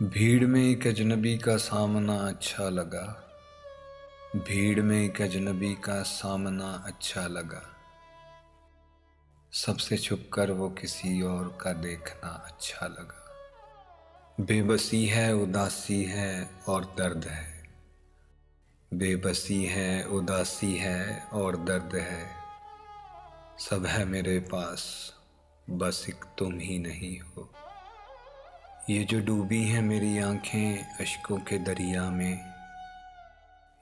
भीड़ में एक अजनबी का सामना अच्छा लगा। भीड़ में एक अजनबी का सामना अच्छा लगा। सबसे छुपकर वो किसी और का देखना अच्छा लगा। बेबसी है, उदासी है और दर्द है। बेबसी है, उदासी है और दर्द है। सब है मेरे पास, बस एक तुम ही नहीं हो। ये जो डूबी हैं मेरी आंखें अश्कों के दरिया में,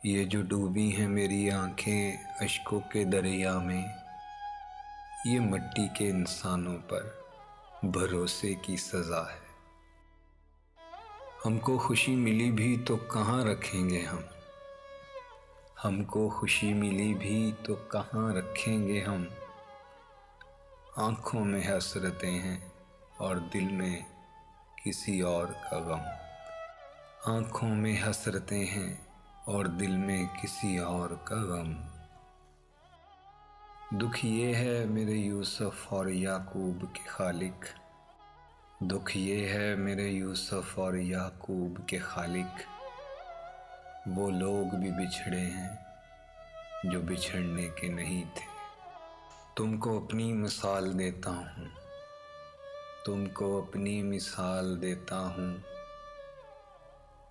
ये जो डूबी हैं मेरी आंखें अश्कों के दरिया में, ये मिट्टी के इंसानों पर भरोसे की सज़ा है। हमको खुशी मिली भी तो कहाँ रखेंगे हम। हमको खुशी मिली भी तो कहाँ रखेंगे हम। आँखों में हसरतें हैं और दिल में किसी और का गम। आँखों में हसरतें हैं और दिल में किसी और का गम। दुख ये है मेरे यूसुफ और याकूब के खालिक। दुख ये है मेरे यूसुफ और याकूब के खालिक। वो लोग भी बिछड़े हैं जो बिछड़ने के नहीं थे। तुमको अपनी मिसाल देता हूँ, तुमको अपनी मिसाल देता हूँ।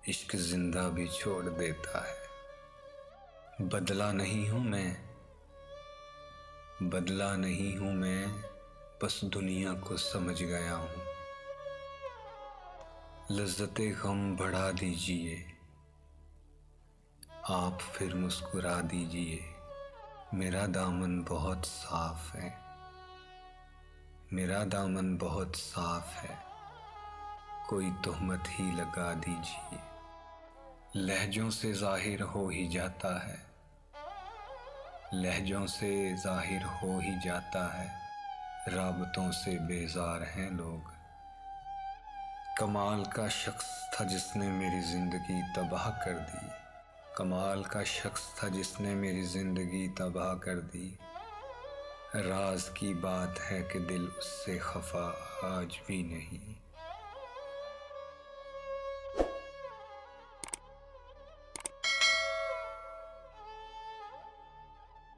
इश्क जिंदा भी छोड़ देता है। बदला नहीं हूँ मैं, बदला नहीं हूँ मैं, बस दुनिया को समझ गया हूँ। लज़्ज़ते गम बढ़ा दीजिए, आप फिर मुस्कुरा दीजिए। मेरा दामन बहुत साफ है, मेरा दामन बहुत साफ है, कोई तोहमत ही लगा दीजिए। लहजों से ज़ाहिर हो ही जाता है, लहजों से ज़ाहिर हो ही जाता है, राबतों से बेजार हैं लोग। कमाल का शख्स था जिसने मेरी ज़िंदगी तबाह कर दी। कमाल का शख्स था जिसने मेरी ज़िंदगी तबाह कर दी। राज की बात है कि दिल उससे खफा आज भी नहीं।